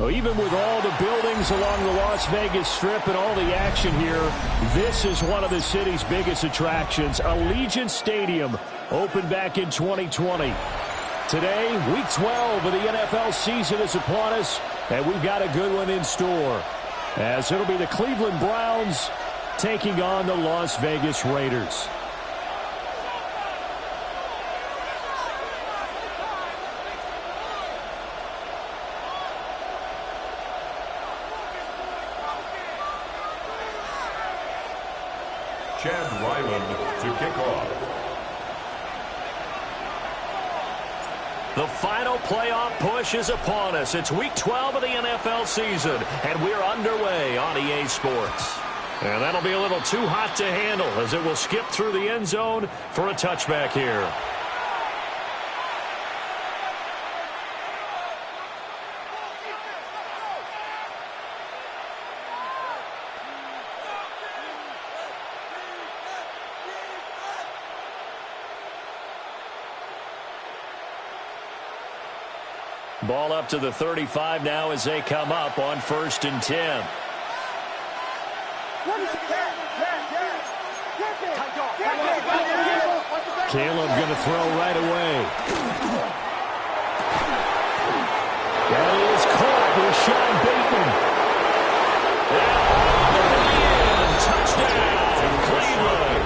Well, even with all the buildings along the Las Vegas Strip and all the action here, this is one of the city's biggest attractions. Allegiant Stadium opened back in 2020. Today, Week 12 of the NFL season is upon us, and we've got a good one in store, as it'll be the Cleveland Browns taking on the Las Vegas Raiders. Chad Ryland to kick off. The final playoff push is upon us. It's Week 12 of the NFL season, and we're underway on EA Sports. And that'll be a little too hot to handle as it will skip through the end zone for a touchback here. Ball up to the 35 now as they come up on 1st and 10. Caleb going to throw right away. That is caught with Sean Bateman. Touchdown, Cleveland.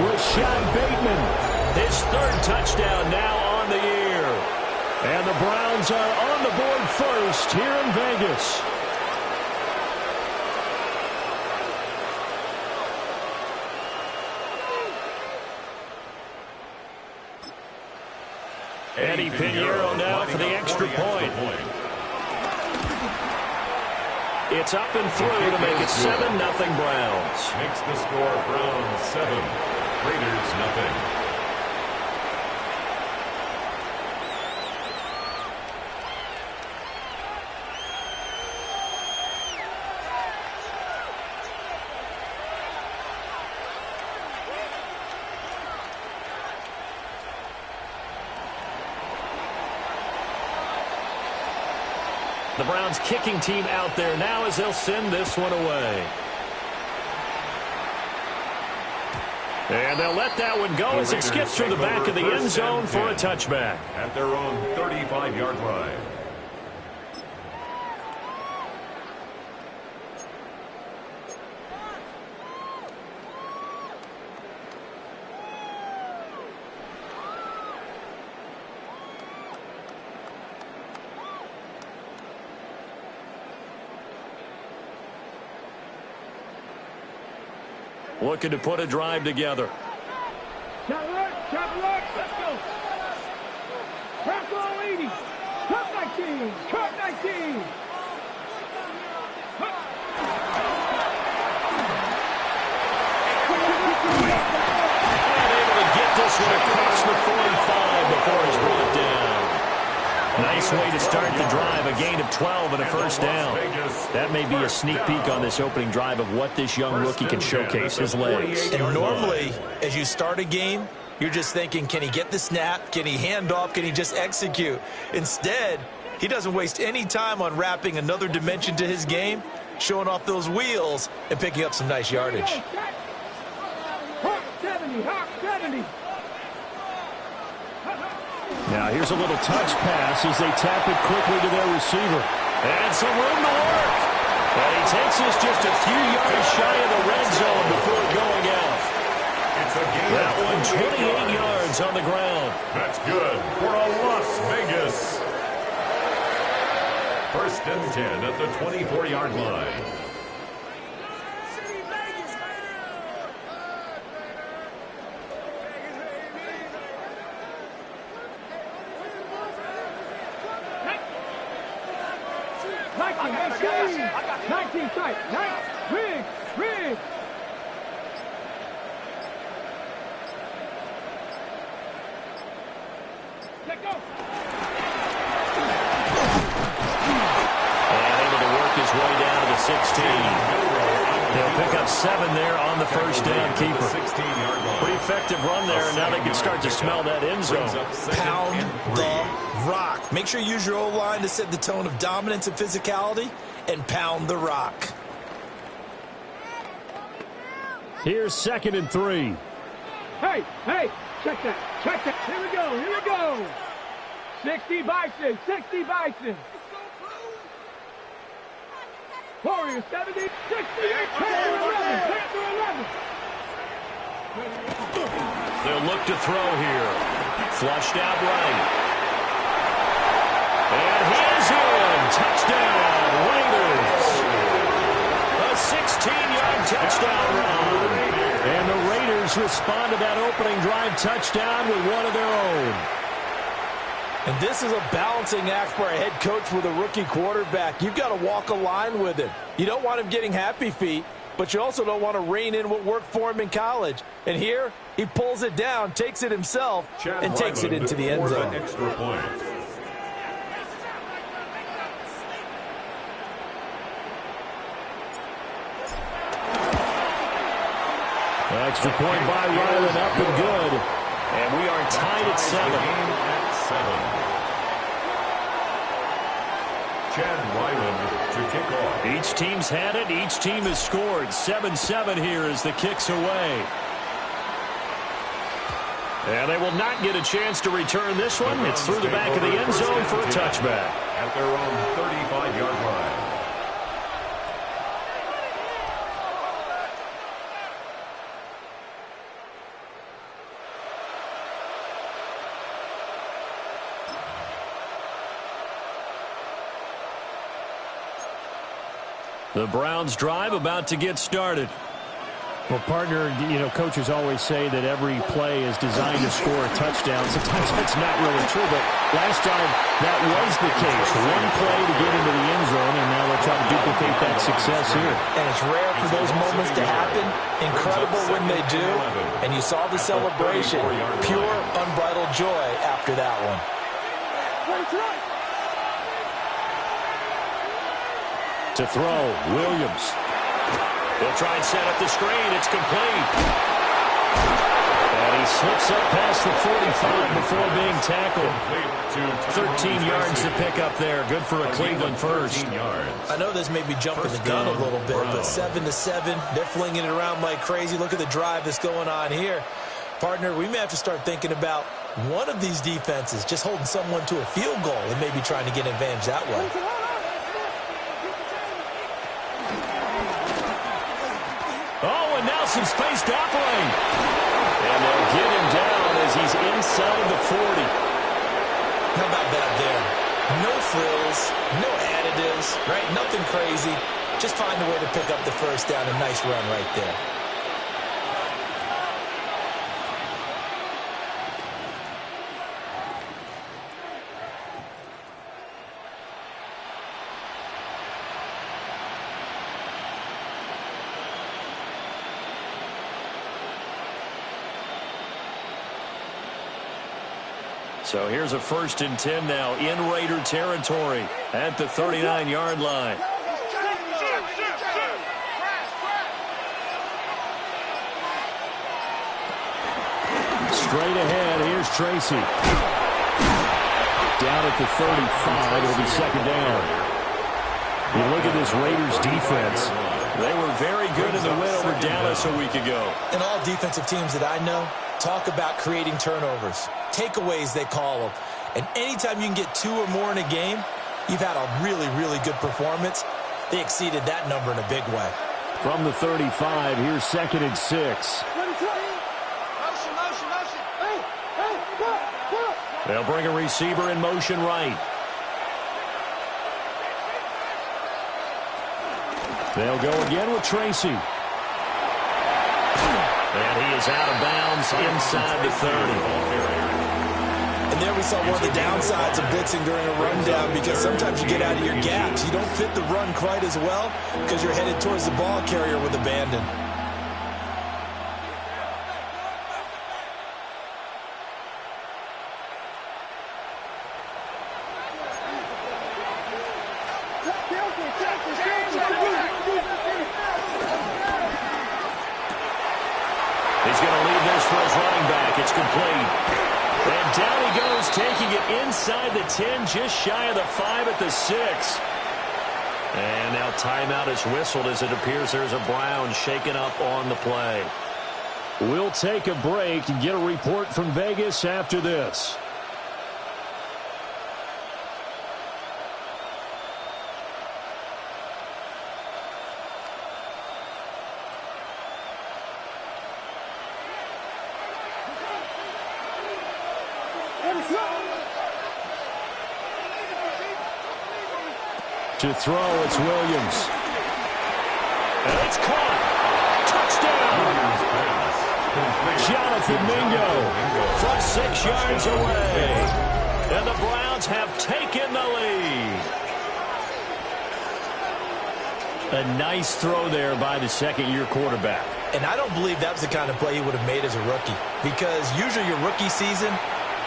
With Sean Bateman. His 3rd touchdown now on the year. And the Browns are on the board first here in Vegas. Eddie Pinheiro now for the extra point. It's up and through to make it 7-0 Browns. Makes the score Browns 7, Raiders nothing. The Browns kicking team out there now as they'll send this one away. And they'll let that one go as it skips through the back of the end zone for a touchback. At their own 35-yard line. Looking to put a drive together. Let's go. Press all 80. Cut 19. Cut 19. Unable to get this one across the 45 before he's brought down. Nice way to start the drive, a gain of 12 and a first down. That may be a sneak peek on this opening drive of what this young rookie can showcase, his legs. And normally, as you start a game, you're just thinking, can he get the snap? Can he hand off? Can he just execute? Instead, he doesn't waste any time on wrapping another dimension to his game, showing off those wheels, and picking up some nice yardage. Hawk 70. Hawk 70. Now here's a little touch pass as they tap it quickly to their receiver. And some room to work. And he takes this just a few yards shy of the red zone before going out. That one 28 yards on the ground. That's good for a Las Vegas. 1st and 10 at the 24-yard line. And able to work his way down to the 16. They'll pick up 7 there on the first down keeper. 16-yard line. Pretty effective run there, and now they can start to smell that end zone. Pound the rock. Make sure you use your O-line to set the tone of dominance and physicality, and pound the rock. Here's 2nd and 3. Hey, check that. Here we go. 60 Bison, 60 Bison. Warriors 70, 60, Panther 11. They'll look to throw here. Flushed out right. And he's in. Touchdown, Raiders. A 16-yard touchdown run. And the Raiders respond to that opening drive touchdown with one of their own. And this is a balancing act for a head coach with a rookie quarterback. You've got to walk a line with him. You don't want him getting happy feet, but you also don't want to rein in what worked for him in college. And here, he pulls it down, takes it himself, and takes it into the end zone. Extra point. Extra point by Ryland, up and good. And we are tied at 7. Chad Ryland to kick off. Each team's had it. Each team has scored. 7-7 here as the kick's away. And they will not get a chance to return this one. It's through the back of the end zone for a touchback. At their own 35-yard line. The Browns drive about to get started. Well, partner, coaches always say that every play is designed to score a touchdown. Sometimes that's not really true, but last time that was the case. One play to get into the end zone, and now they'll try to duplicate that success here. And it's rare for those moments to happen. Incredible when they do. And you saw the celebration. Pure, unbridled joy after that one. To throw, Williams. They'll try and set up the screen. It's complete. And he slips up past the 45 before being tackled. 13 yards to pick up there. Good for a Cleveland first. I know this may be jumping the gun a little bit, but 7-7, they're flinging it around like crazy. Look at the drive that's going on here. Partner, we may have to start thinking about one of these defenses just holding someone to a field goal and maybe trying to get an advantage that way. Oh, and now some space doppling. And they'll get him down as he's inside the 40. How about that there? No frills, no additives, right? Nothing crazy. Just find a way to pick up the first down. A nice run right there. So here's a 1st and 10 now in Raider territory at the 39-yard line. Straight ahead, here's Tracy. Down at the 35, it'll be 2nd down. You look at this Raiders defense. They were very good in the win over Dallas a week ago. And all defensive teams that I know talk about creating turnovers. Takeaways, they call them. And anytime you can get 2 or more in a game, you've had a really, really good performance. They exceeded that number in a big way. From the 35, here's 2nd and 6. They'll bring a receiver in motion right. They'll go again with Tracy. And he is out of bounds inside the 30. And there we saw one of the downsides of blitzing during a rundown, because sometimes you get out of your gaps. You don't fit the run quite as well because you're headed towards the ball carrier with abandon. It's complete. And down he goes, taking it inside the 10, just shy of the 5 at the 6. And now timeout is whistled as it appears there's a Brown shaken up on the play. We'll take a break and get a report from Vegas after this. To throw, it's Williams. And it's caught. Touchdown. Jonathan Mingo from 6 yards away. And the Browns have taken the lead. A nice throw there by the second-year quarterback. And I don't believe that was the kind of play he would have made as a rookie, because usually your rookie season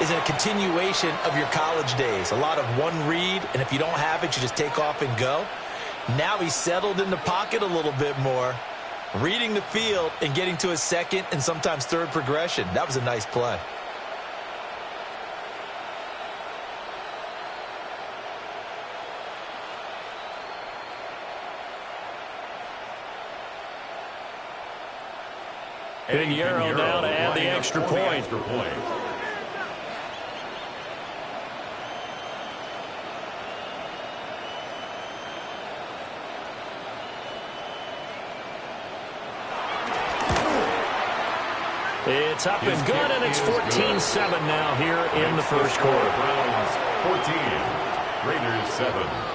is a continuation of your college days. A lot of one read, and if you don't have it, you just take off and go. Now he's settled in the pocket a little bit more, reading the field and getting to his second and sometimes third progression. That was a nice play. Pinheiro now to add the extra point. It's up and good, and it's 14-7 now here in the first quarter. Browns 14, Raiders 7.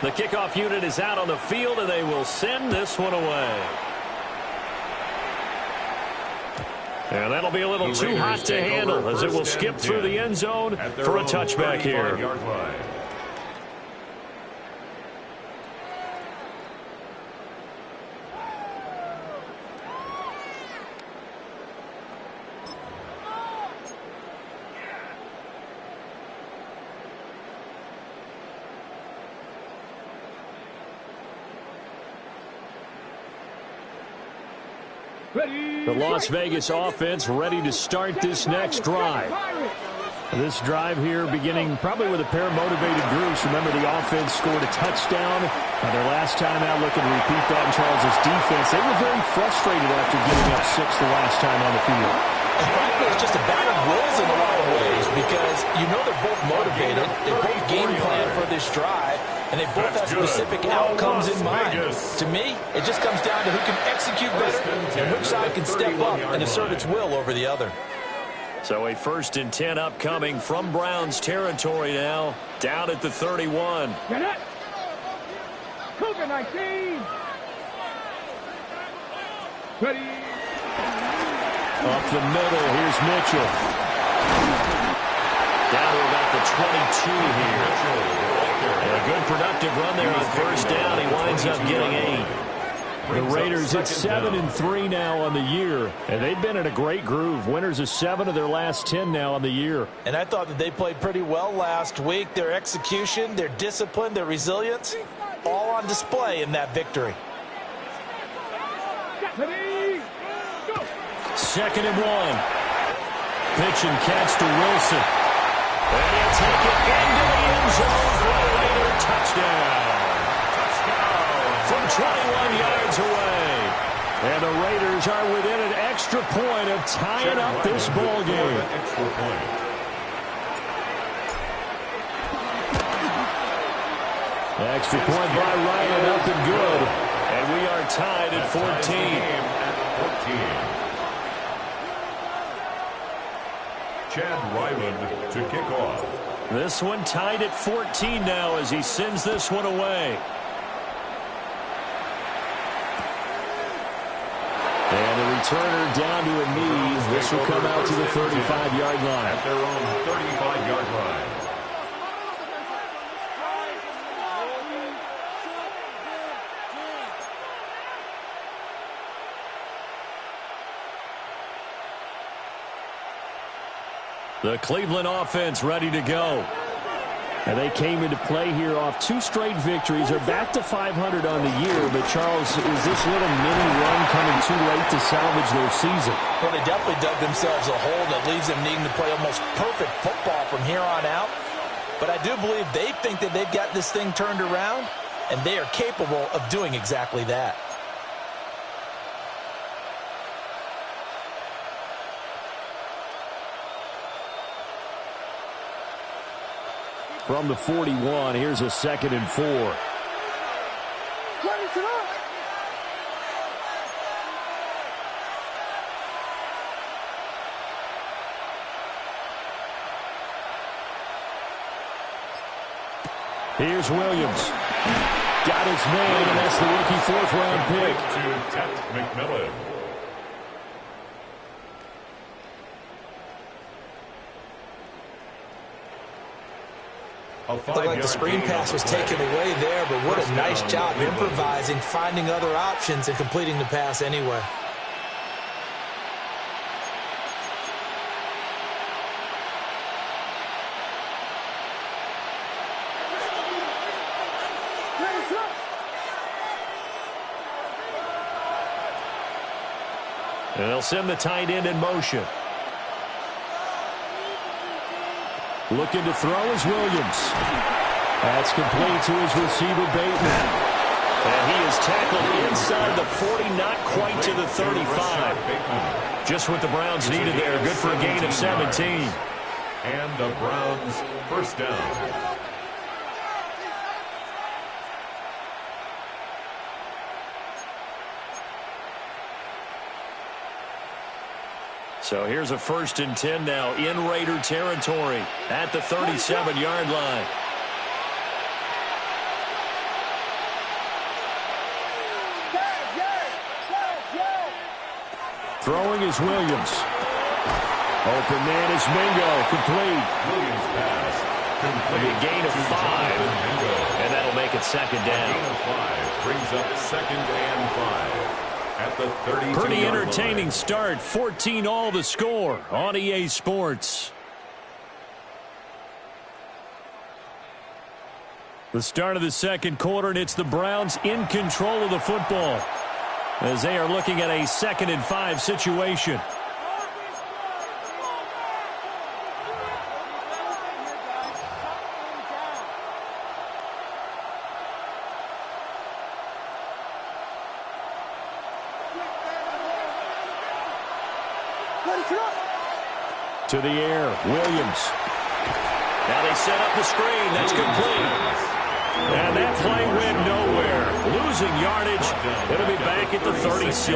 The kickoff unit is out on the field, and they will send this one away. And that'll be a little too hot to handle as it will skip through the end zone for a touchback here. The Las Vegas offense ready to start this next drive. This drive here beginning probably with a pair of motivated groups. Remember, the offense scored a touchdown. Their last time out, looking to repeat that in Charles' defense. They were very frustrated after giving up 6 the last time on the field. And frankly, it's just a battle of wills in a lot of ways, because you know they're both motivated. They both game plan for this drive, and they both have specific outcomes in mind. To me, it just comes down to who can execute better and which side can step up and assert its will over the other. So a 1st and 10 upcoming from Browns territory now, down at the 31. Get it! Cougar 19! Ready! Up the middle, here's Mitchell. Down to about the 22 here. And a good productive run there on 1st down. He winds up getting 8. The Raiders at 7-3 now on the year, and they've been in a great groove. Winners of 7 of their last 10 now on the year. And I thought that they played pretty well last week. Their execution, their discipline, their resilience, all on display in that victory. Ready! Go! 2nd and 1. Pitch and catch to Wilson. And he'll take it into the end zone for a Raider touchdown. From 21 yards away. And the Raiders are within an extra point of tying up this ball game. Extra point by Ryan, up and good. And we are tied at 14. Chad Ryland to kick off. This one tied at 14 now as he sends this one away. And the returner down to a knee. This will come out to the 35-yard line. At their own 35-yard line. The Cleveland offense ready to go. And they came into play here off 2 straight victories. They're back to 500 on the year. But, Charles, is this little mini run coming too late to salvage their season? Well, they definitely dug themselves a hole that leaves them needing to play almost perfect football from here on out. But I do believe they think that they've got this thing turned around, and they are capable of doing exactly that. From the 41, here's a 2nd and 4. Here's Williams. Got his man, and that's the rookie 4th-round pick. To Ted McMillan. Looked like the screen pass was taken away there, but what a nice job improvising, finding other options, and completing the pass anyway. And they'll send the tight end in motion. Looking to throw is Williams. That's complete to his receiver, Bateman. And he is tackled inside the 40, not quite to the 35. Just what the Browns needed there. Good for a gain of 17. And the Browns first down. So here's a 1st and 10 now in Raider territory at the 37-yard line. Throwing is Williams. Open man is Mingo. Complete. Williams pass. Complete. A gain of 5. And that'll make it 2nd down. Gain of 5 brings up 2nd and 5. At the 32-yard Pretty entertaining line. start. 14-all the score on EA Sports. The start of the 2nd quarter, and it's the Browns in control of the football as they are looking at a 2nd and 5 situation. To the air, Williams. Now they set up the screen. That's complete. And that play went nowhere. Losing yardage. It'll be back at the 36.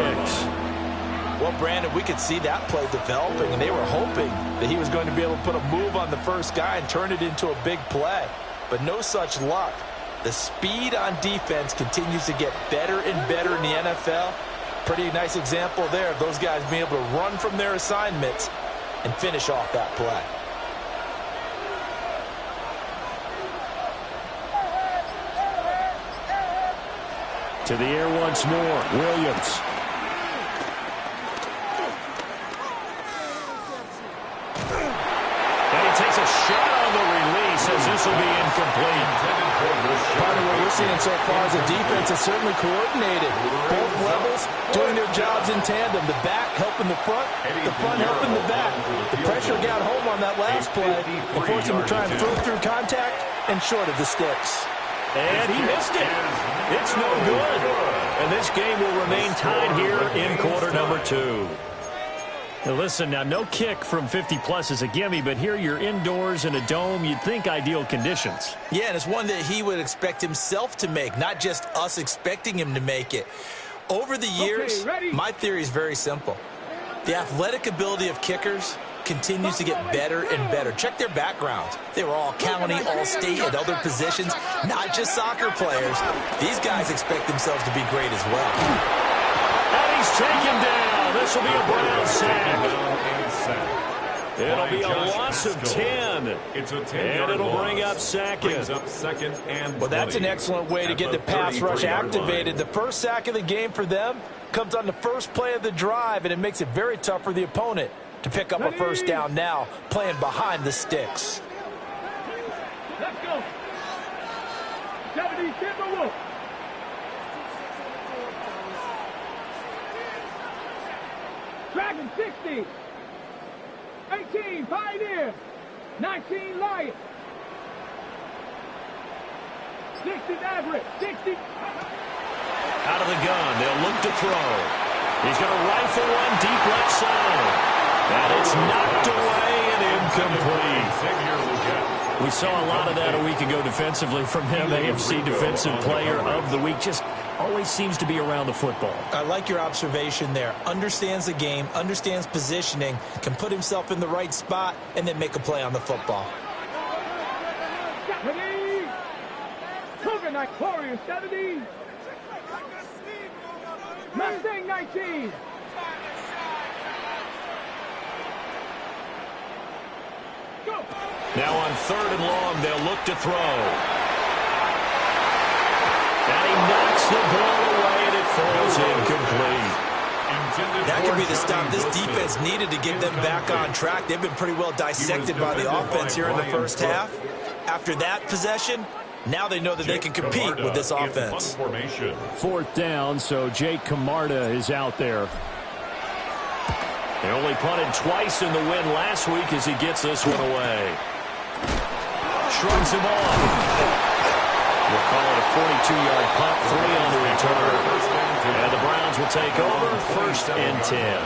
Well, Brandon, we could see that play developing, and they were hoping that he was going to be able to put a move on the first guy and turn it into a big play. But no such luck. The speed on defense continues to get better and better in the NFL. Pretty nice example there of those guys being able to run from their assignments and finish off that play. To the air once more, Williams. And he takes a shot on the release as this will be incomplete. Part of what we're seeing so far is the defense is certainly coordinated. Both levels doing their jobs in tandem. The back helping the front helping the back. The pressure got home on that last play and forced him to try and throw through contact and short of the sticks. And he missed it. It's no good. And this game will remain tied here in quarter number 2. Now listen, now no kick from 50-plus is a gimme, but here you're indoors in a dome. You'd think ideal conditions. Yeah, and it's one that he would expect himself to make, not just us expecting him to make it. Over the years, my theory is very simple. The athletic ability of kickers continues to get better and better. Check their backgrounds. They were all county, all state, at other positions, not just soccer players. These guys expect themselves to be great as well. And he He's taken down. This will be a Brown sack. It'll be a loss of 10. It's a 10-yard and it'll loss. bring up second. Brings up second and 20. Well, that's an excellent way to get the pass rush activated. The first sack of the game for them comes on the first play of the drive, and it makes it very tough for the opponent to pick up a first down now, playing behind the sticks. Let's go. 70 Timberwolves. Dragon 60. 18 Pioneer. 19 Lion. 60 Maverick. 60. Out of the gun, they'll look to throw. He's going to rifle one deep left side. And it's knocked away and incomplete. We saw a lot of that a week ago defensively from him. AFC Defensive Player of the Week. Just always seems to be around the football. I like your observation there. Understands the game, understands positioning, can put himself in the right spot, and then make a play on the football. Cougar Night Warrior 70. Mustang 19. Go. Now on 3rd and long, they'll look to throw. And he knocks the ball away, and it falls incomplete. That could be the stop this defense needed to get them back on track. They've been pretty well dissected by the offense here in the first half. After that possession, now they know that they can compete with this offense. 4th down, so Jake Camarda is out there. They only punted twice in the win last week as he gets this one away. Shrugs him off. We'll call it a 42-yard punt, 3 on the return. And the Browns will take over 1st and 10.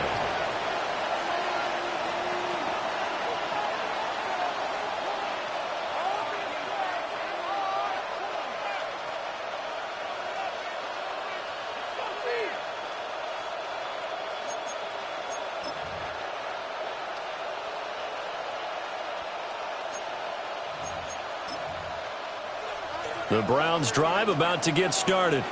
The Browns drive about to get started.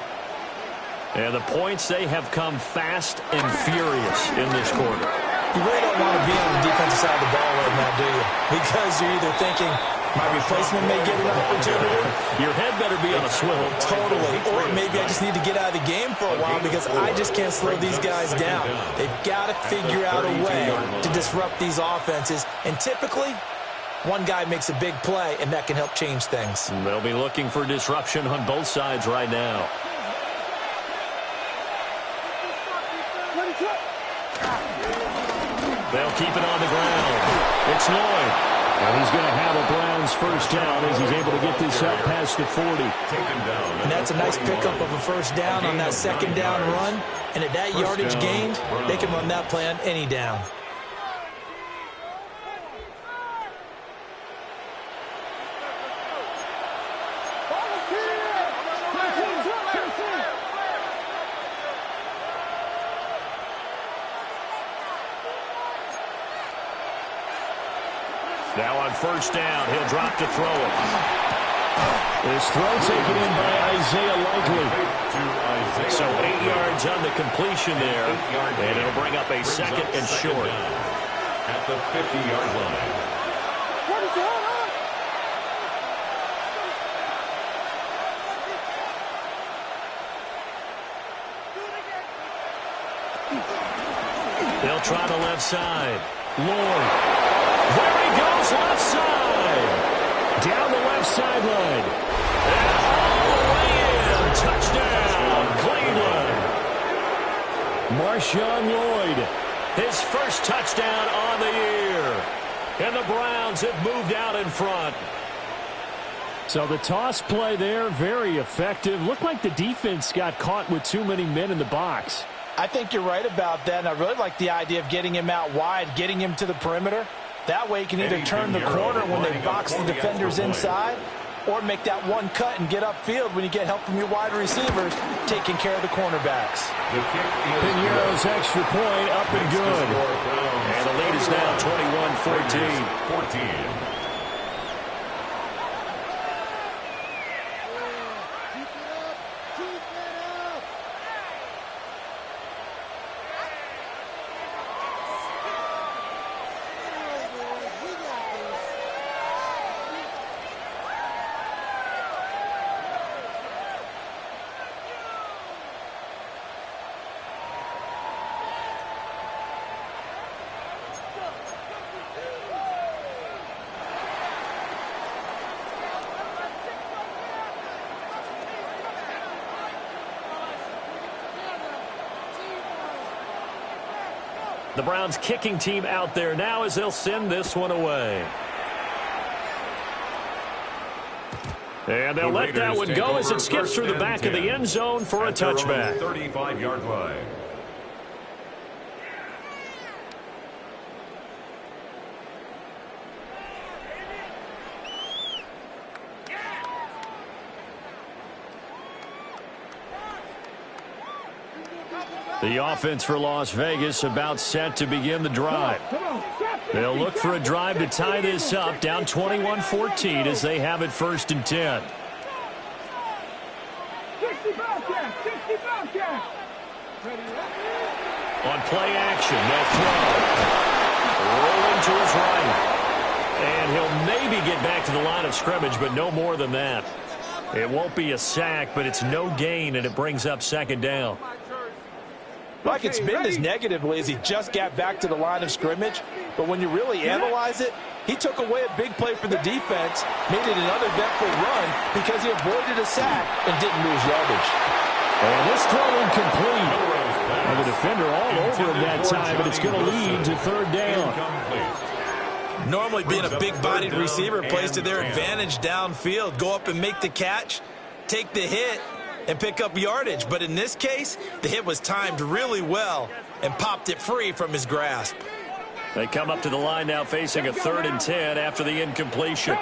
And the points, they have come fast and furious in this quarter. You really don't want to be on the defensive side of the ball right now, do you? Because you're either thinking, my replacement may get an opportunity. Your head better be on a swivel. Totally. Or maybe I just need to get out of the game for a while because I just can't slow these guys down. They've got to figure out a way to disrupt these offenses. And typically, one guy makes a big play, and that can help change things. They'll be looking for disruption on both sides right now. They'll keep it on the ground. It's Lloyd. And he's going to have a Browns first down as he's able to get this up past the 40. And that's a nice pickup of a first down on that 2nd down run. And at that yardage gained, they can run that play on any down. Now on first down, he'll drop to throw it. This throw taken in by Isaiah Likely. So 8 yards on the completion there, and it'll bring up a 2nd and short. At the 50-yard line. They'll try the left side. Lloyd. There he goes, left side. Down the left sideline. And all the way in. Touchdown, Cleveland. Marshawn Lloyd. His first touchdown on the year. And the Browns have moved out in front. So the toss play there, very effective. Looked like the defense got caught with too many men in the box. I think you're right about that, and I really like the idea of getting him out wide, getting him to the perimeter. That way he can either turn the corner when they box the defenders inside or make that one cut and get upfield when you get help from your wide receivers taking care of the cornerbacks. Piñeiro's extra point up and good. And the lead is now 21-14. The Browns kicking team out there now as they'll send this one away. And they'll let that one go as it skips through the back of the end zone for a touchback. 35-yard line. The offense for Las Vegas about set to begin the drive. They'll look for a drive to tie this up, down 21-14 as they have it 1st and 10. 60 Bobcats, 60 Bobcats. On play action, they'll throw. Rolling to his right. And he'll maybe get back to the line of scrimmage, but no more than that. It won't be a sack, but it's no gain, and it brings up 2nd down. Well, I could spin this negatively as he just got back to the line of scrimmage, but when you really analyze it, he took away a big play for the defense, made it another eventful run because he avoided a sack and didn't lose yardage. And this throw incomplete. And the defender all over him that time, but it's going to lead to 3rd down. Normally being a big-bodied receiver plays to their advantage downfield. Go up and make the catch, take the hit, and pick up yardage. But in this case, the hit was timed really well and popped it free from his grasp. They come up to the line now facing a 3rd and 10 after the incompletion.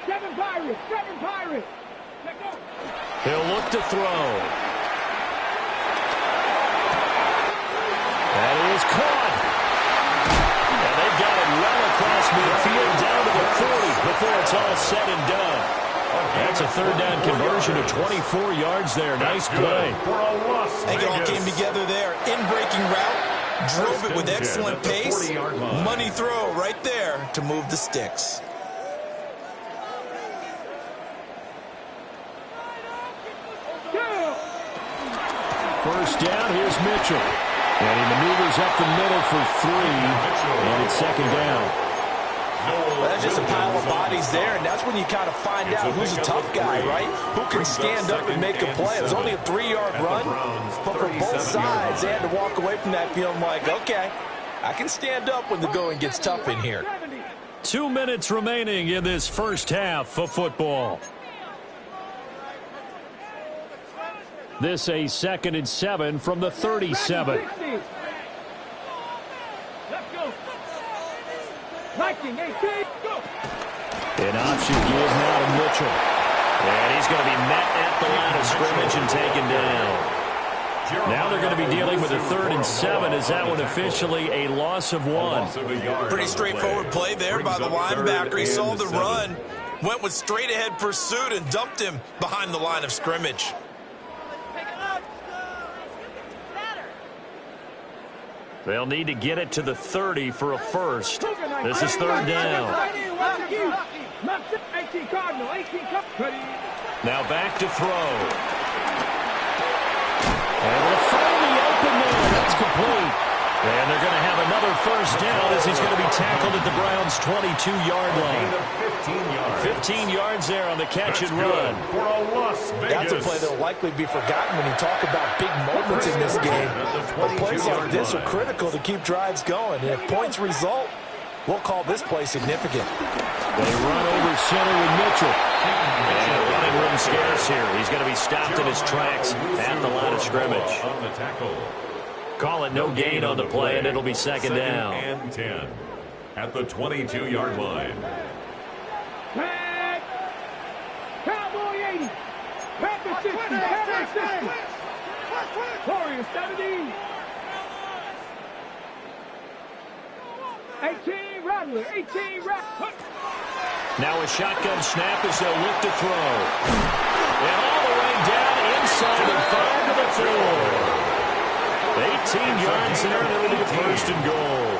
Seven Pirates. He'll look to throw. That is caught. And they've got it well across midfield down to the 40 before it's all said and done. That's a 3rd down conversion of 24 yards there. Nice play. I think it all came together there. In-breaking route, drove it with excellent pace. Money throw right there to move the sticks. First down, here's Mitchell. And he maneuvers up the middle for 3, and it's 2nd down. Well, that's just a pile of bodies there, and that's when you kind of find out who's a tough guy, right? Who can stand up and make a play. It was only a 3-yard run, but for both sides, they had to walk away from that feeling like, okay, I can stand up when the going gets tough in here. 2 minutes remaining in this first half of football. This a 2nd and 7 from the 37. Let's go. Viking, 18, go. An option give now to Mitchell. And he's going to be met at the line of scrimmage and taken down. Now they're going to be dealing with a 3rd and 7. Is that one officially a loss of 1? Pretty straightforward play there by the linebacker. He saw the run, went with straight-ahead pursuit, and dumped him behind the line of scrimmage. They'll need to get it to the 30 for a first. This is 3rd down. Now back to throw. And we'll find the open man. That's complete. And they're going to have another first down as he's going to be tackled at the Browns' 22-yard line. 15 yards there on the catch and run. That's a play that will likely be forgotten when you talk about big moments in this game. But plays like this are critical to keep drives going. And if points result, we'll call this play significant. They run over center with Mitchell. And running room scarce here. He's going to be stopped in his tracks at the line of scrimmage. Call it no gain on the play, and it'll be 2nd down. And 10 at the 22-yard line. Cowboy 80. Panther 60. Panther 60. Warriors 70. 18 Rattler. 18 Rattler. Now a shotgun snap as they'll look to throw. And all the way down inside and 5 to the floor. 18 yards there, and it'll be a 1st and goal.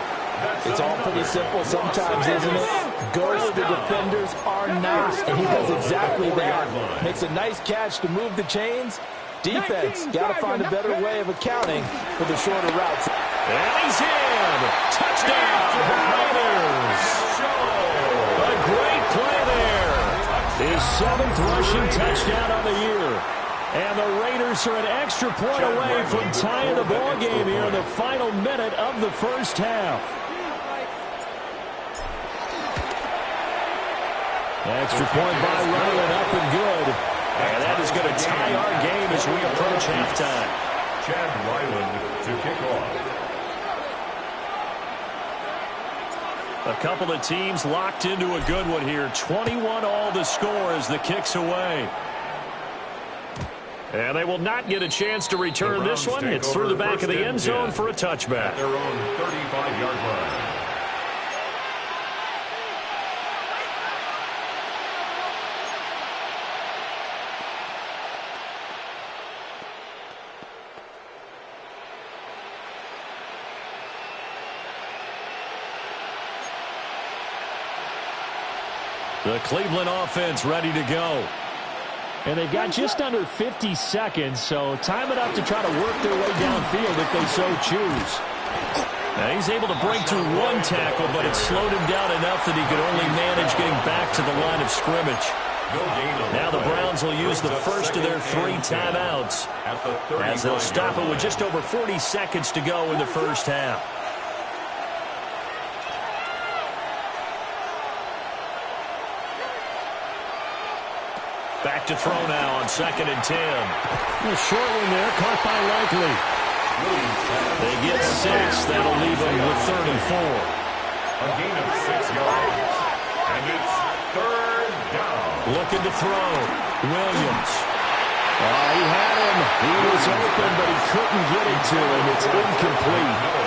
It's all pretty simple sometimes, isn't it? Go where the defenders are not, and he does exactly that. Makes a nice catch to move the chains. Defense got to find a better way of accounting for the shorter routes. And he's in. Touchdown, Niners. A great play there. His 7th rushing touchdown on the year. And the Raiders are an extra point away from tying the ball game here in the final minute of the first half. Extra point by Ryland, up and good. And that is going to tie our game as we approach halftime. Chad Ryland to kick off. A couple of teams locked into a good one here. 21-all the score as the kick's away. And they will not get a chance to return this one. It's through the back of the end zone for a touchback. At their own 35-yard line. The Cleveland offense ready to go. And they've got just under 50 seconds, so time enough to try to work their way downfield if they so choose. Now he's able to break through one tackle, but it slowed him down enough that he could only manage getting back to the line of scrimmage. Now the Browns will use the first of their 3 timeouts as they'll stop it with just over 40 seconds to go in the first half. Back to throw now on 2nd and 10. A short one there, caught by Likely. They get 6. That'll leave them with 34. A gain of 6 yards. And it's 3rd down. Looking to throw. Williams. He had him. He was open, but he couldn't get it to him. It's incomplete.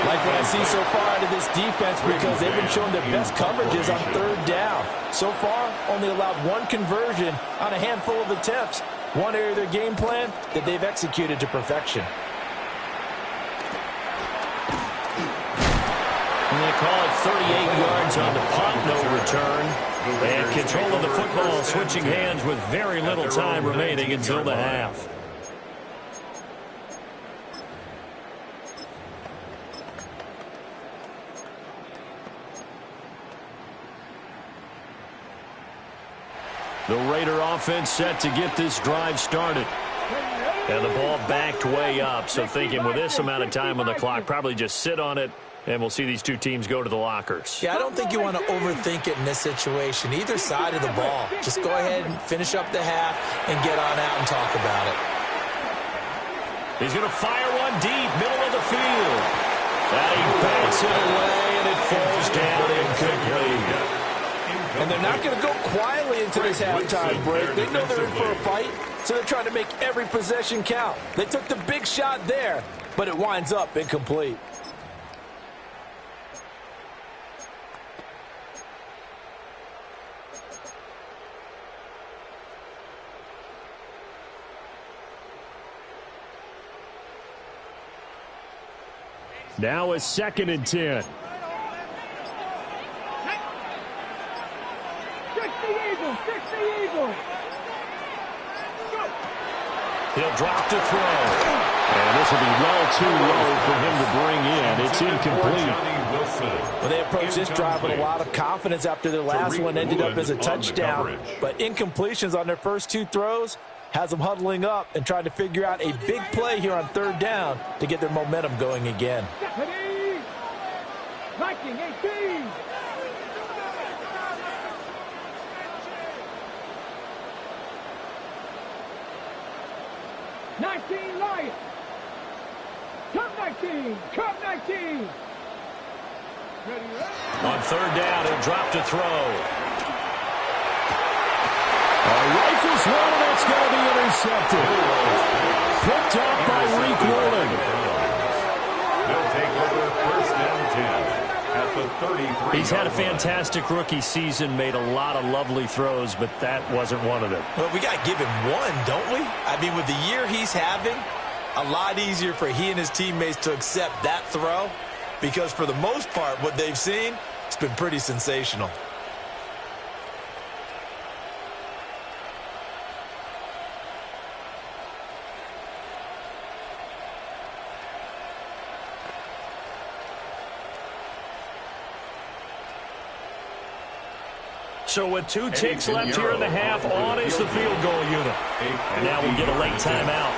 Like what I see so far out of this defense, because they've been showing their best coverages on 3rd down. So far, only allowed 1 conversion on a handful of attempts. One area of their game plan that they've executed to perfection. And they call it 38 yards on the punt, no return. And control of the football switching hands with very little time remaining until the half. The Raider offense set to get this drive started. And the ball backed way up, so thinking with this amount of time on the clock, probably just sit on it, and we'll see these two teams go to the lockers. Yeah, I don't think you want to overthink it in this situation. Either side of the ball. Just go ahead and finish up the half and get on out and talk about it. He's going to fire one deep, middle of the field. And he bats it away, and it falls down incomplete. And they're not going to go quietly into this halftime break. They know they're in for a fight, so they're trying to make every possession count. They took the big shot there, but it winds up incomplete. Now a 2nd and 10. He'll drop to throw. And this will be well too low for him to bring in. It's incomplete. Well, they approached this drive with a lot of confidence after their last one ended up as a touchdown. But incompletions on their first 2 throws has them huddling up and trying to figure out a big play here on 3rd down to get their momentum going again. Viking 18. Lions. Cup 19. Cup 19. On 3rd down, he'll drop to throw. Rifles one, and it's going to be intercepted. Picked up by Reek Woolen. They'll take over 1st and 10 at the 33. He's had a fantastic rookie season, made a lot of lovely throws, but that wasn't one of them. Well, we got to give him one, don't we? I mean, with the year he's having, a lot easier for he and his teammates to accept that throw, because for the most part, what they've seen, it's been pretty sensational. So with 2 ticks left here in the half, on is the field goal unit. And now we'll get a late timeout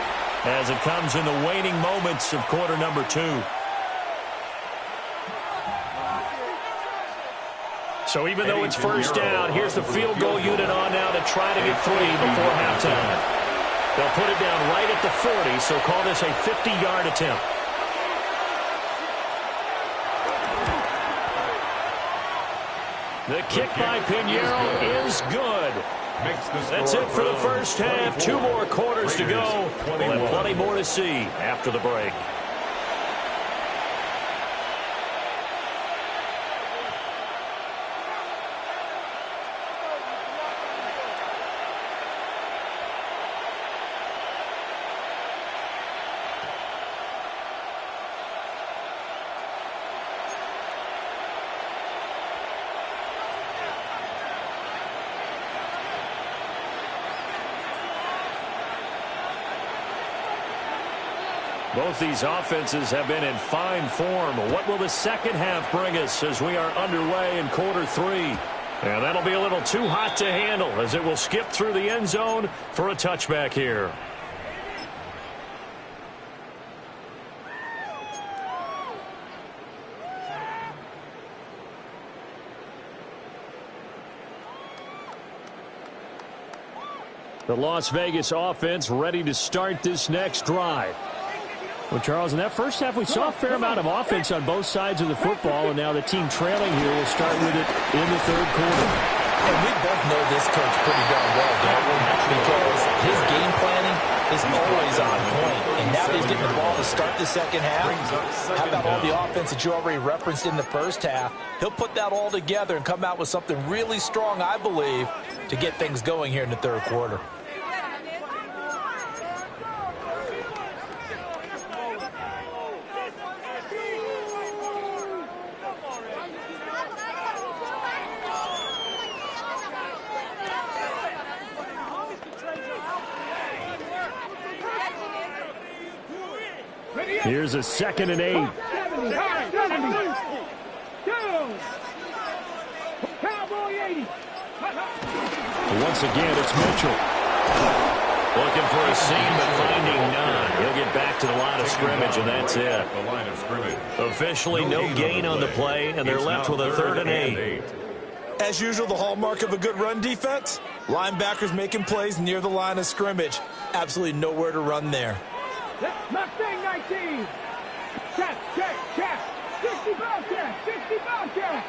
as it comes in the waning moments of quarter number 2. So even though it's first down, here's the field goal unit on now to try to get 3 before halftime. They'll put it down right at the 40, so call this a 50-yard attempt. The kick by Pinheiro is good. That's it for the first half. 2 more quarters to go. We'll have plenty more to see after the break. Both these offenses have been in fine form. What will the second half bring us as we are underway in quarter 3? And that'll be a little too hot to handle as it will skip through the end zone for a touchback here. The Las Vegas offense ready to start this next drive. Well, Charles, in that first half, we saw a fair amount of offense on both sides of the football, and now the team trailing here will start with it in the third quarter. And we both know this coach pretty darn well, don't we? Because his game planning is always on point. And now that he's getting the ball to start the second half, how about all the offense that you already referenced in the first half? He'll put that all together and come out with something really strong, I believe, to get things going here in the third quarter. Here's a 2nd and 8. 70. Cowboy 80. Once again, it's Mitchell. Looking for a seam, but finding none. He'll get back to the line of scrimmage, and that's it. The line of scrimmage. Officially no gain on the play, and they're left with a 3rd and 8. As usual, the hallmark of a good run defense, linebackers making plays near the line of scrimmage. Absolutely nowhere to run there. Mustang 19. Check. 60 Bobcat. 60 Bobcat.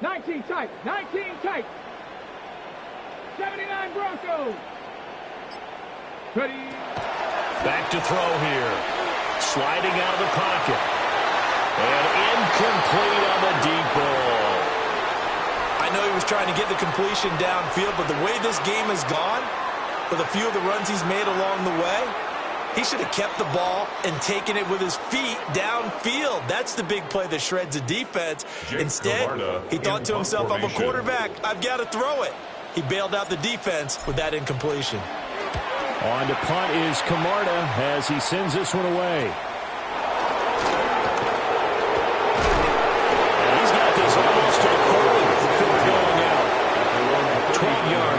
Nineteen tight. 79 Broncos. Ready. Back to throw here. Sliding out of the pocket. And incomplete on the deep ball. I know he was trying to get the completion downfield, but the way this game has gone, with a few of the runs he's made along the way, he should have kept the ball and taken it with his feet downfield. That's the big play that shreds a defense. Instead, he thought to himself, I'm a quarterback, I've got to throw it. He bailed out the defense with that incompletion. On to punt is Camarda as he sends this one away.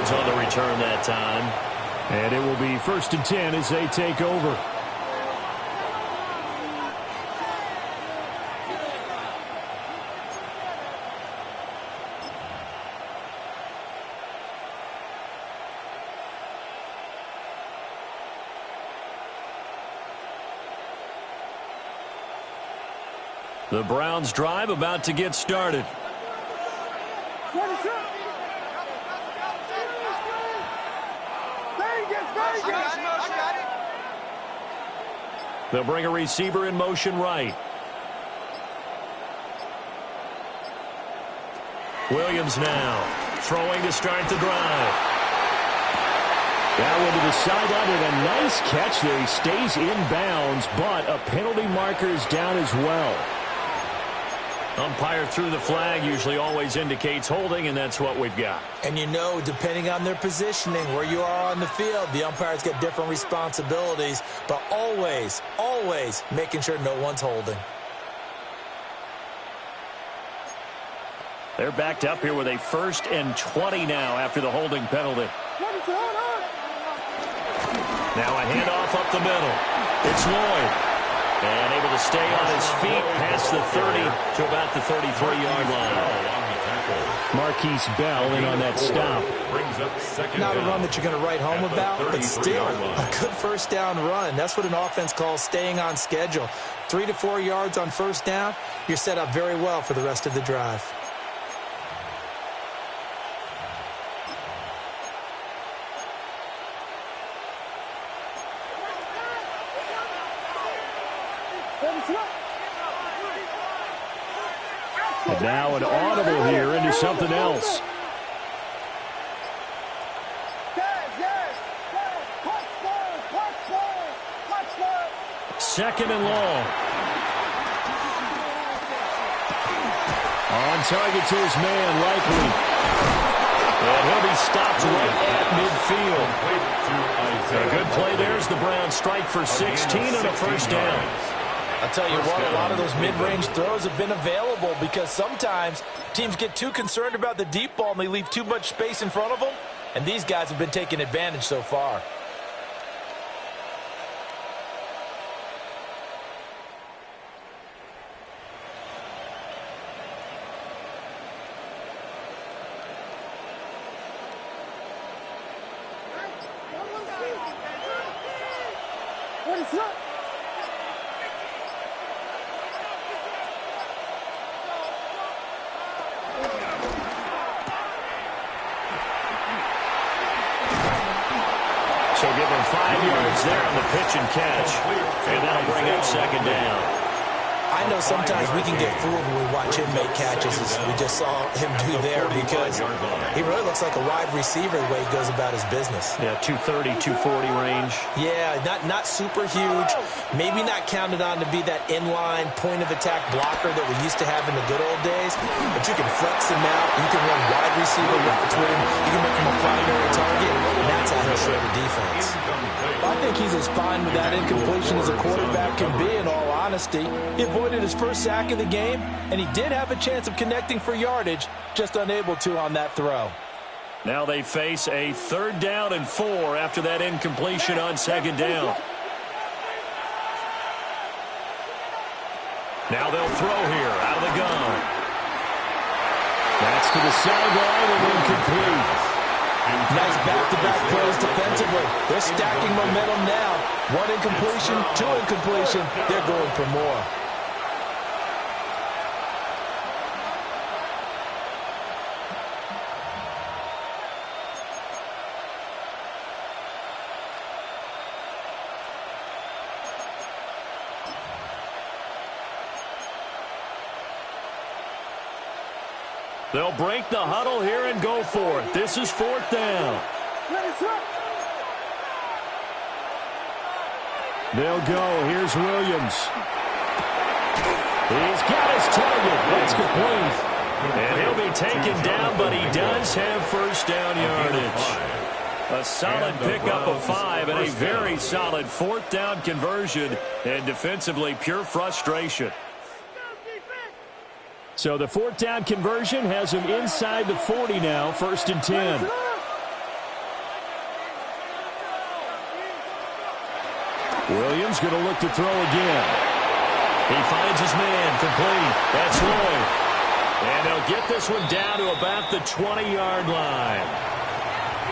On the return that time. And it will be 1st and 10 as they take over. The Browns drive about to get started. They'll bring a receiver in motion right. Williams now throwing to start the drive. That one to the sideline and a nice catch there. He stays in bounds, but a penalty marker is down as well. Umpire threw the flag, usually always indicates holding, and that's what we've got. And you know, depending on their positioning, where you are on the field, the umpires get different responsibilities, but always, always making sure no one's holding. They're backed up here with a 1st and 20 now after the holding penalty. Now a handoff up the middle. It's Lloyd. And able to stay on his feet past the 30 to about the 33-yard line. Marquise Bell in on that stop. Not a run that you're going to write home about, but still a good first down run. That's what an offense calls staying on schedule. 3 to 4 yards on first down, you're set up very well for the rest of the drive. And now an audible here into something else. Second and long. On target to his man, likely. And he'll be stopped right at midfield. A good play there as the Browns strike for 16 and a first down. I'll tell you what, a lot of those mid-range throws have been available because sometimes teams get too concerned about the deep ball and they leave too much space in front of them, and these guys have been taking advantage so far. So give him 5 yards there on the pitch and catch. And that'll bring up second down. I know sometimes we can get fooled when we watch him make catches, as we just saw him do there, because he really looks like a wide receiver the way he goes about his business. Yeah, 230, 240 range. Yeah, not super huge. Maybe not counted on to be that inline point-of-attack blocker that we used to have in the good old days, but you can flex him out. You can run wide receiver routes with him. You can make him a primary target, and that's how he'll shred the defense. I think he's as fine with that incompletion as a quarterback can be, in all honesty. He avoided his first sack of the game, and he did have a chance of connecting for yardage, just unable to on that throw. Now they face a 3rd down and 4 after that incompletion on second down. Now they'll throw here out of the gun. That's to the sideline and incomplete. Nice back-to-back plays defensively. They're stacking momentum now. 1 incompletion, 2 incompletion. They're going for more. They'll break the huddle here and go for it. This is 4th down. They'll go. Here's Williams. He's got his target. That's complete. And he'll be taken down, but he does have first down yardage. A solid pickup of 5 and a very solid 4th down conversion. And defensively, pure frustration. So the 4th down conversion has him inside the 40 now, 1st and 10. Williams going to look to throw again. He finds his man, complete. That's Lloyd. And they'll get this one down to about the 20-yard line.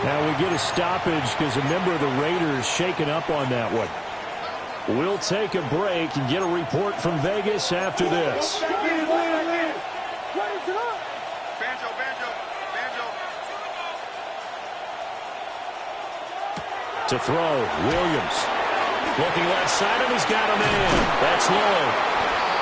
Now we get a stoppage because a member of the Raiders shaken up on that one. We'll take a break and get a report from Vegas after this. To throw, Williams. Looking left side, and he's got him in. That's Lloyd.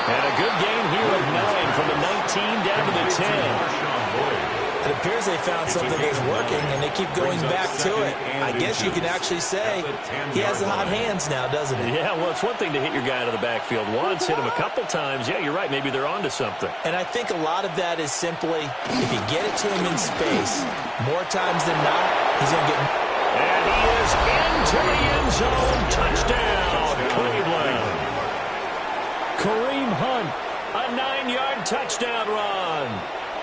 And a good gain here of 9 from the 19 down to the 10. It appears they found something that's working, and they keep going back to it. I guess you can actually say he has the hot hands now, doesn't he? Yeah, well, it's one thing to hit your guy out of the backfield once, hit him a couple times. Yeah, you're right. Maybe they're onto something. And I think a lot of that is simply if you get it to him in space, more times than not, he's going to get... And he is into the end zone. Touchdown, Cleveland. Kareem Hunt. A 9-yard touchdown run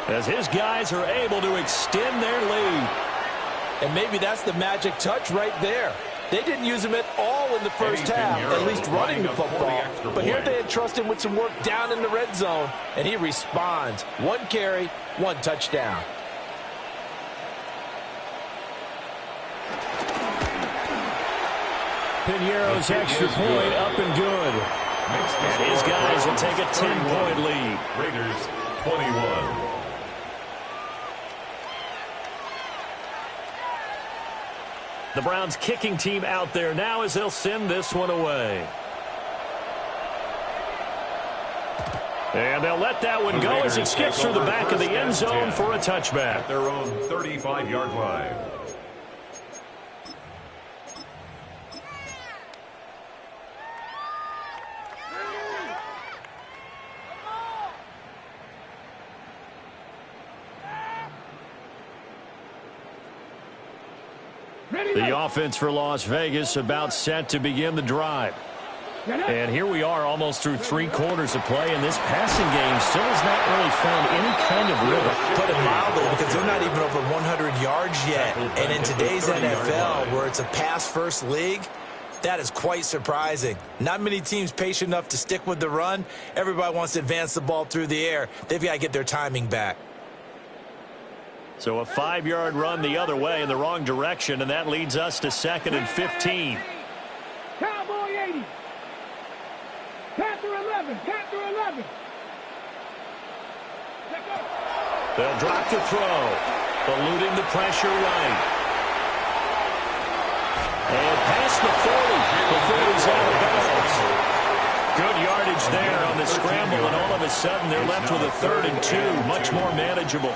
as his guys are able to extend their lead. And maybe that's the magic touch right there. They didn't use him at all in the first half, at least running the football. But here they entrust him with some work down in the red zone, and he responds. 1 carry, 1 touchdown. Piñeiro's extra point up and good. And his guys will take a 10-point lead. Raiders 21. The Browns kicking team out there now as they'll send this one away. And they'll let that one go as it skips through the back of the end zone for a touchback. At their own 35-yard line. The offense for Las Vegas about set to begin the drive. And here we are almost through 3 quarters of play, and this passing game still has not really found any kind of rhythm. Put it mildly, because they're not even over 100 yards yet. And in today's NFL, where it's a pass-first league, that is quite surprising. Not many teams patient enough to stick with the run. Everybody wants to advance the ball through the air. They've got to get their timing back. So a 5-yard run the other way in the wrong direction, and that leads us to 2nd and 15. Cowboy 80. Panther 11. Panther 11. They'll drop to throw. Eluding the pressure right. And past the 40 before he's out of bounds. Good yardage there on the scramble, and all of a sudden they're left with a 3rd and 2. Much more manageable.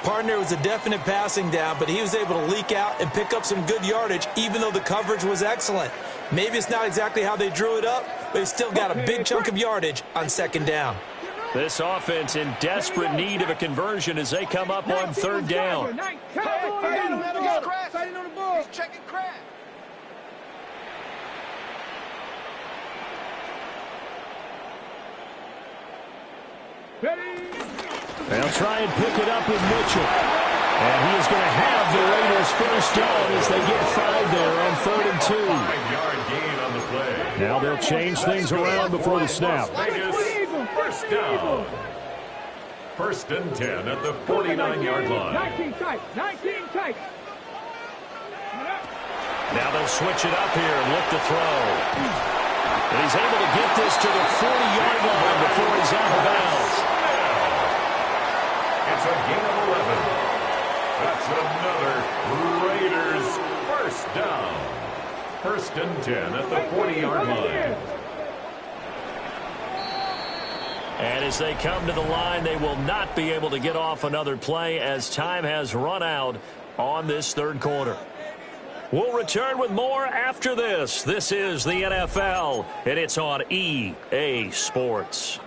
Partner was a definite passing down, but he was able to leak out and pick up some good yardage, even though the coverage was excellent. Maybe it's not exactly how they drew it up, but he still got a big chunk of yardage on 2nd down. This offense in desperate need of a conversion as they come up on 3rd down. He's checking crack. Ready? They'll try and pick it up with Mitchell. And he is going to have the Raiders first down as they get 5 there on 3rd and 2. 5-yard gain on the play. Now they'll change things around before the snap. Vegas, first down. 1st and 10 at the 49-yard line. 19 tight. 19 tight. Now they'll switch it up here and look to throw. And he's able to get this to the 40-yard line before he's out of bounds. It's a gain of 11. That's another Raiders first down. 1st and 10 at the 40-yard line. And as they come to the line, they will not be able to get off another play as time has run out on this 3rd quarter. We'll return with more after this. This is the NFL, and it's on EA Sports.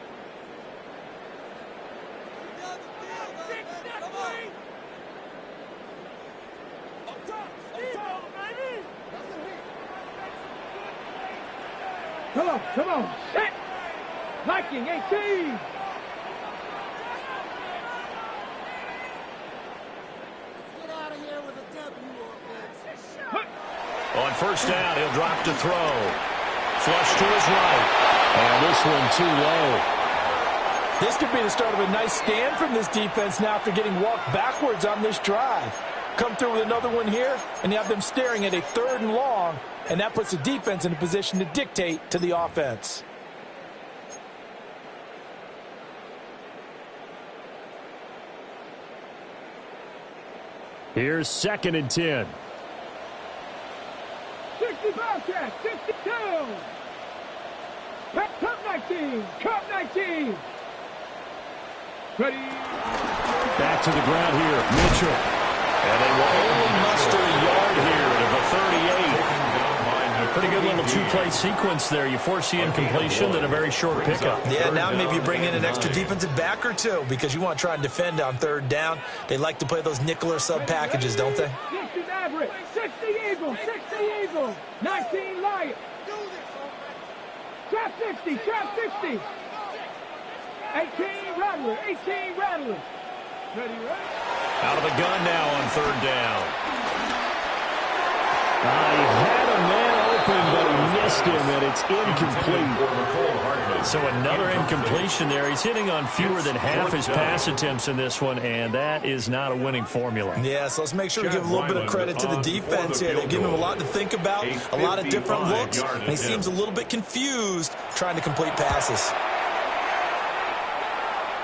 Come on, set. Viking 18. On 1st down, he'll drop to throw. Flush to his right. And this one too low. This could be the start of a nice stand from this defense now after getting walked backwards on this drive. Come through with another one here, and you have them staring at a 3rd and long, and that puts the defense in a position to dictate to the offense. Here's 2nd and 10. 65 catch, 62. Cup 19, Cup 19. Ready. Back to the ground here. Mitchell. And they will only muster a yard here to the 38. Pretty good little two-play sequence there. You force the incompletion, then a very short pickup. Yeah, now maybe you bring in an extra defensive back or two because you want to try and defend on third down. They like to play those nickel or sub packages, don't they? 60 Maverick, 60 Eagles, 60 Eagles, 19 Lions. Trap 60, trap 60. 18 Rattler, 18 Rattler. Ready, ready. Out of the gun now on third down. He had a man open, but he missed him, and it's incomplete. So another incompletion there. He's hitting on fewer than half his pass attempts in this one, and that is not a winning formula. Yeah, so let's make sure we give a little bit of credit to the defense here. They're giving him a lot to think about, a lot of different looks, and he seems a little bit confused trying to complete passes.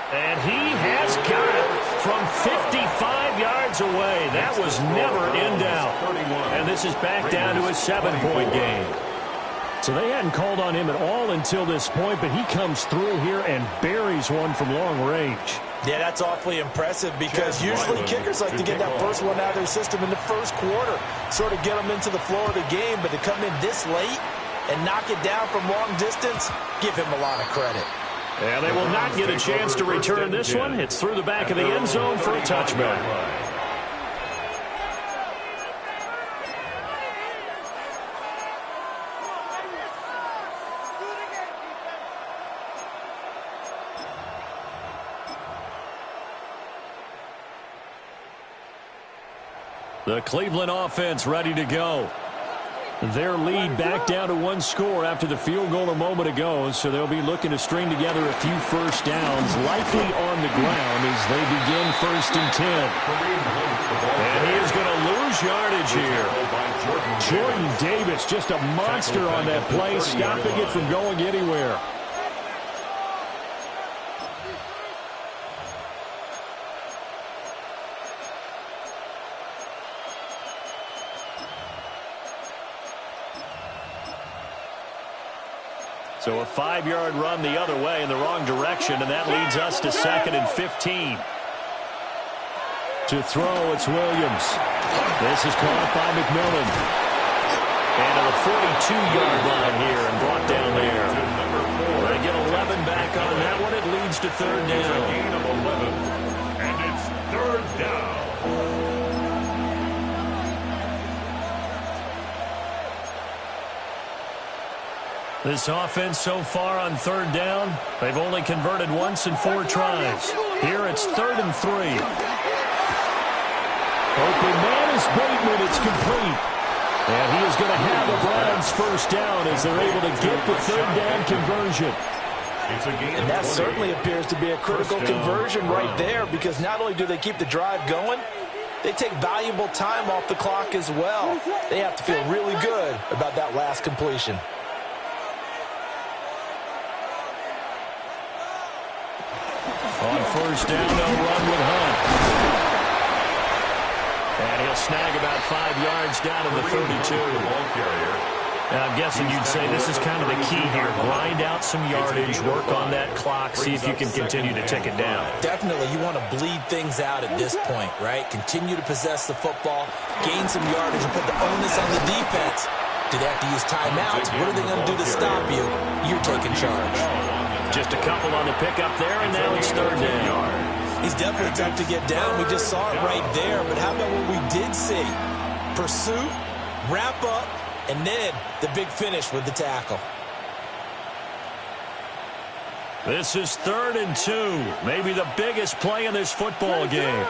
And he has got it from 55 yards away. That was never in doubt. And this is back down to a 7-point game. So they hadn't called on him at all until this point, but he comes through here and buries one from long range. Yeah, that's awfully impressive because usually kickers like to get that first one out of their system in the first quarter, sort of get them into the flow of the game, but to come in this late and knock it down from long distance, give him a lot of credit. And they will not get a chance to return this one. It's through the back of the end zone for a touchback. The Cleveland offense ready to go. Their lead back down to one score after the field goal a moment ago, so they'll be looking to string together a few first downs, likely on the ground as they begin 1st and 10. And he is going to lose yardage here. Jordan Davis, just a monster on that play, stopping it from going anywhere. So a 5-yard run the other way in the wrong direction, and that leads us to 2nd and 15. To throw, it's Williams. This is caught by McMillan. And to the 42-yard line here and brought down there. They get 11 back on that one. It leads to 3rd down. Gain of 11. And it's 3rd down. This offense so far on 3rd down, they've only converted once in 4 tries. Here it's 3rd and 3. Open man is Bateman. It's complete. And he is going to have the Browns first down as they're able to get the 3rd down conversion. And that certainly appears to be a critical conversion right there because not only do they keep the drive going, they take valuable time off the clock as well. They have to feel really good about that last completion. On 1st down, they'll run with Hunt. And he'll snag about 5 yards down to the 32. Now, I'm guessing you'd say this is kind of the key here. Grind out some yardage, work on that clock, see if you can continue to tick it down. Definitely, you want to bleed things out at this point, right? Continue to possess the football, gain some yardage, and put the onus on the defense. Do they have to use timeouts? What are they going to do to stop you? You're taking charge. Just a couple on the pickup there, and now it's 3rd down. He's definitely tough to get down. We just saw it right there. But how about what we did see? Pursuit, wrap up, and then the big finish with the tackle. This is 3rd and 2. Maybe the biggest play in this football game.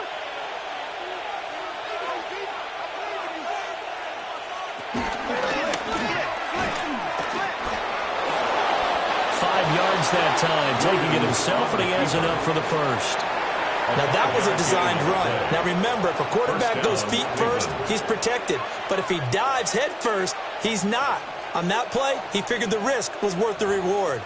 That time, taking it himself, and he has enough for the first. Now, that was a designed run. Now, remember, if a quarterback goes feet first, he's protected. But if he dives head first, he's not. On that play, he figured the risk was worth the reward.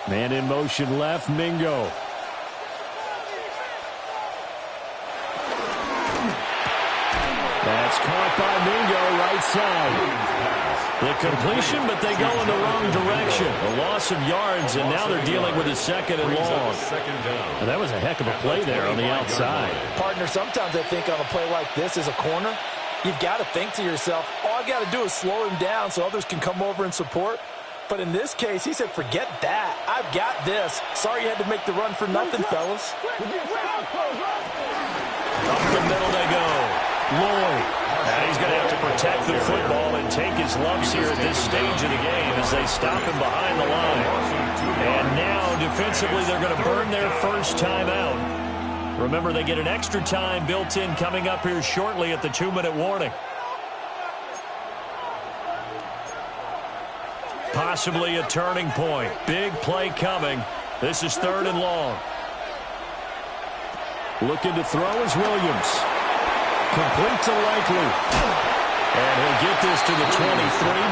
Man in motion left, Mingo. That's caught by Mingo, right side. The completion, but they go in the wrong direction. A loss of yards, and now they're dealing with a second and long. And that was a heck of a play there on the outside. Partner, sometimes I think on a play like this as a corner, you've got to think to yourself, all I got to do is slow him down so others can come over and support. But in this case, he said, forget that. I've got this. Sorry you had to make the run for nothing, fellas. Up the middle they go. Lloyd. And he's going to have to protect the football and take his lumps here at this stage of the game as they stop him behind the line. And now, defensively, they're going to burn their first time out. Remember, they get an extra time built in coming up here shortly at the 2-minute warning. Possibly a turning point. Big play coming. This is 3rd and long. Looking to throw is Williams. Complete to Likely. And he'll get this to the 23,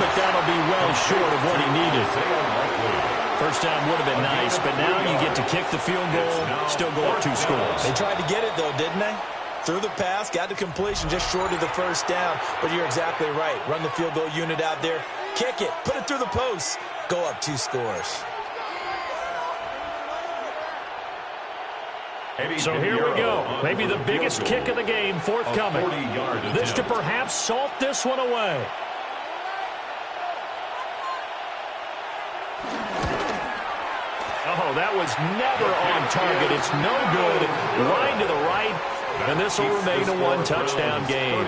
but that'll be well short of what he needed. First down would have been nice, but now you get to kick the field goal, still go up 2 scores. They tried to get it, though, didn't they? Threw the pass, got the completion just short of the first down, but you're exactly right. Run the field goal unit out there, kick it, put it through the post, go up 2 scores. So here we go. Maybe the biggest kick of the game forthcoming. This to perhaps salt this one away. Oh, that was never on target. It's no good. Line to the right, and this will remain a 1-touchdown game.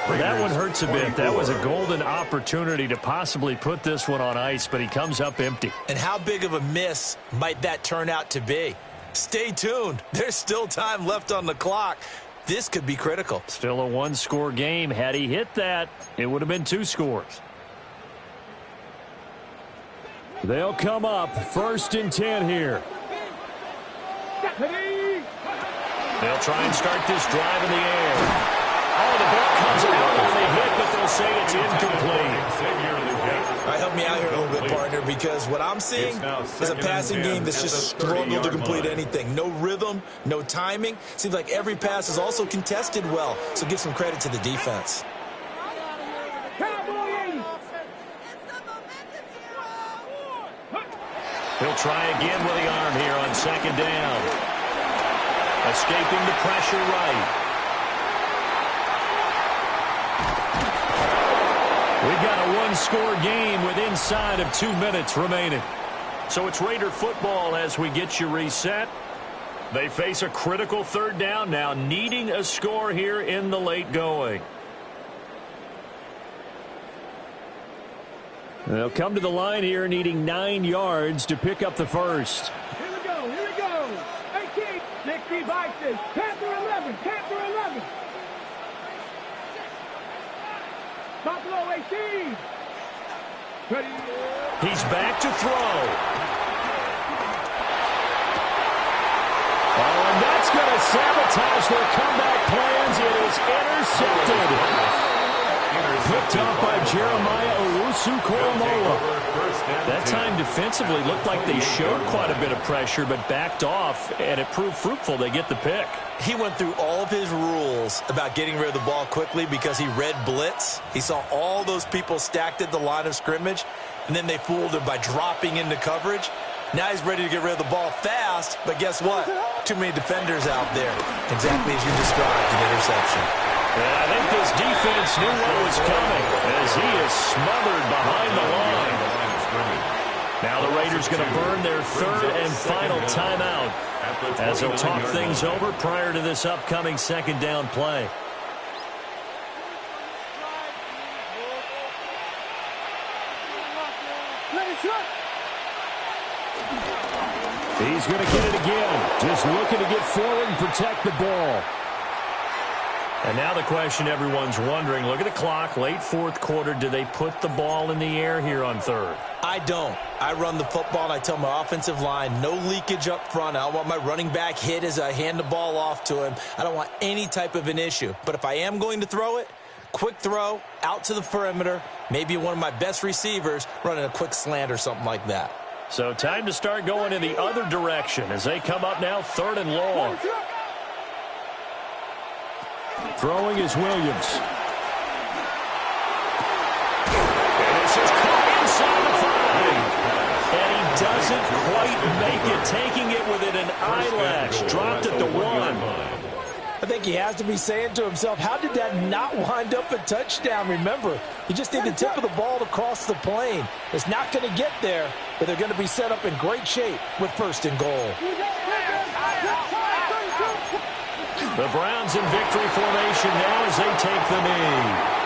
Well, that one hurts a bit. That was a golden opportunity to possibly put this one on ice, but he comes up empty. And how big of a miss might that turn out to be? Stay tuned. There's still time left on the clock. This could be critical. Still a 1-score game. Had he hit that, it would have been 2 scores. They'll come up 1st and 10 here. They'll try and start this drive in the air. Oh, the ball comes out on the hit, but they'll say it's incomplete. All right, help me out here a little bit, partner, because what I'm seeing is a passing game that's just struggled to complete anything. No rhythm, no timing. Seems like every pass is also contested well, so give some credit to the defense. He'll try again with the arm here on 2nd down. Escaping the pressure right. We've got a 1-score game with inside of 2 minutes remaining. So it's Raider football as we get you reset. They face a critical 3rd down now, needing a score here in the late going. They'll come to the line here needing 9 yards to pick up the first. Here we go, here we go. 18, 65, 10 through 11, 10 through 11. Buffalo 18. Ready. He's back to throw. Oh, and that's going to sabotage their comeback plans. It is intercepted. Picked up by Jeremiah Owusu-Koramoah. That time defensively looked like they showed quite a bit of pressure, but backed off, and it proved fruitful. They get the pick. He went through all of his rules about getting rid of the ball quickly because he read blitz. He saw all those people stacked at the line of scrimmage, and then they fooled him by dropping into coverage. Now he's ready to get rid of the ball fast, but guess what? Too many defenders out there. Exactly as you described, an interception. And I think this defense knew what was coming as he is smothered behind the line. Now the Raiders going to burn their 3rd and final timeout as they'll talk things over prior to this upcoming 2nd down play. He's going to get it again. Just looking to get forward and protect the ball. And now the question everyone's wondering, look at the clock, late 4th quarter, do they put the ball in the air here on 3rd? I don't. I run the football, and I tell my offensive line, no leakage up front. I don't want my running back hit as I hand the ball off to him. I don't want any type of an issue. But if I am going to throw it, quick throw, out to the perimeter, maybe one of my best receivers running a quick slant or something like that. So time to start going in the other direction as they come up now 3rd and long. Throwing is Williams. And this is caught inside the 5. And he doesn't quite make it, taking it within an eyelash. Dropped at the 1. I think he has to be saying to himself, how did that not wind up a touchdown? Remember, you just need the tip of the ball to cross the plane. It's not going to get there, but they're going to be set up in great shape with 1st and goal. The Browns in victory formation now as they take the knee.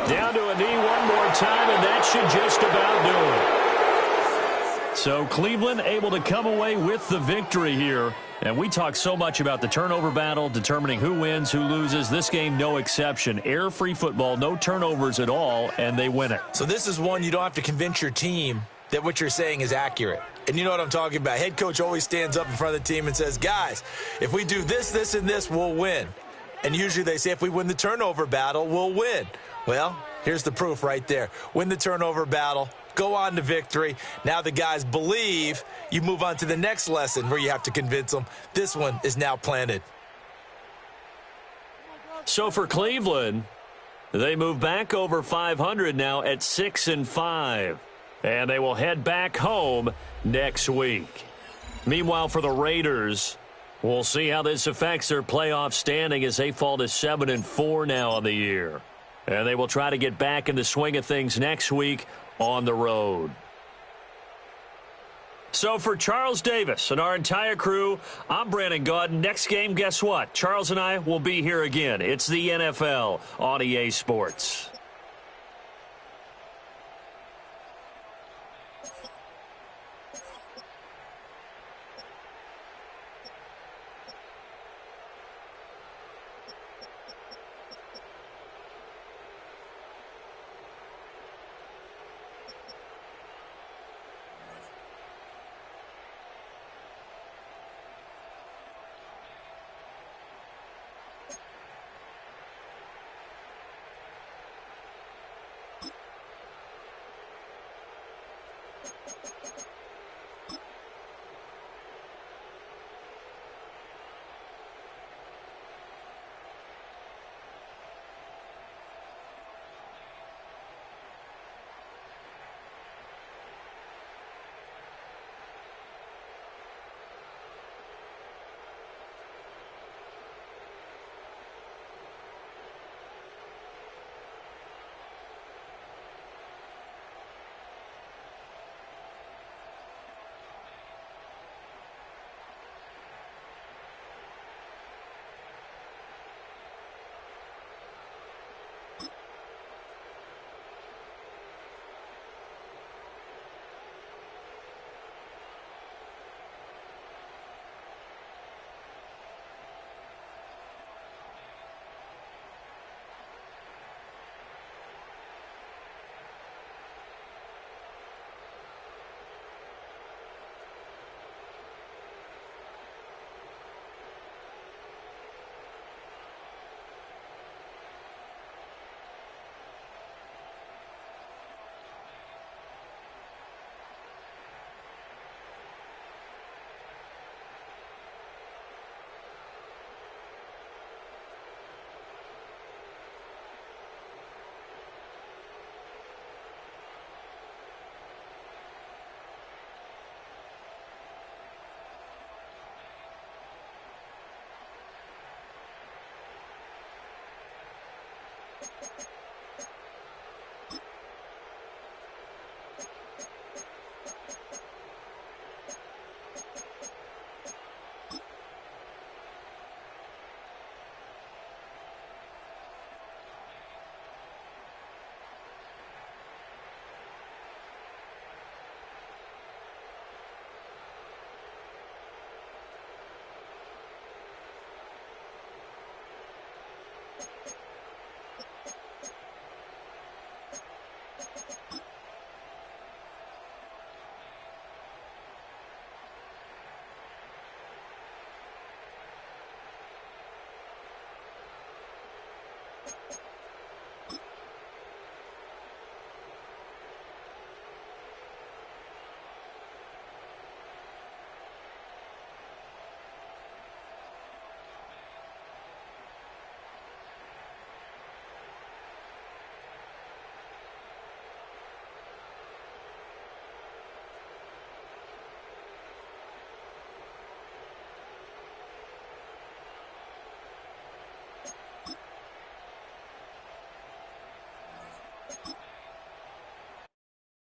Down to a knee one more time, and that should just about do it. So Cleveland able to come away with the victory here. And we talk so much about the turnover battle, determining who wins, who loses. This game, no exception. Air-free football, no turnovers at all, and they win it. So this is one you don't have to convince your team that what you're saying is accurate. And you know what I'm talking about. Head coach always stands up in front of the team and says, guys, if we do this, this, and this, we'll win. And usually they say if we win the turnover battle, we'll win. Well, here's the proof right there. Win the turnover battle, go on to victory. Now the guys believe. You move on to the next lesson where you have to convince them. This one is now planted. So for Cleveland, they move back over 500 now at 6-5. And they will head back home next week. Meanwhile, for the Raiders, we'll see how this affects their playoff standing as they fall to 7-4 now on the year. And they will try to get back in the swing of things next week on the road. So for Charles Davis and our entire crew, I'm Brandon Gaudin. Next game, guess what? Charles and I will be here again. It's the NFL on EA Sports.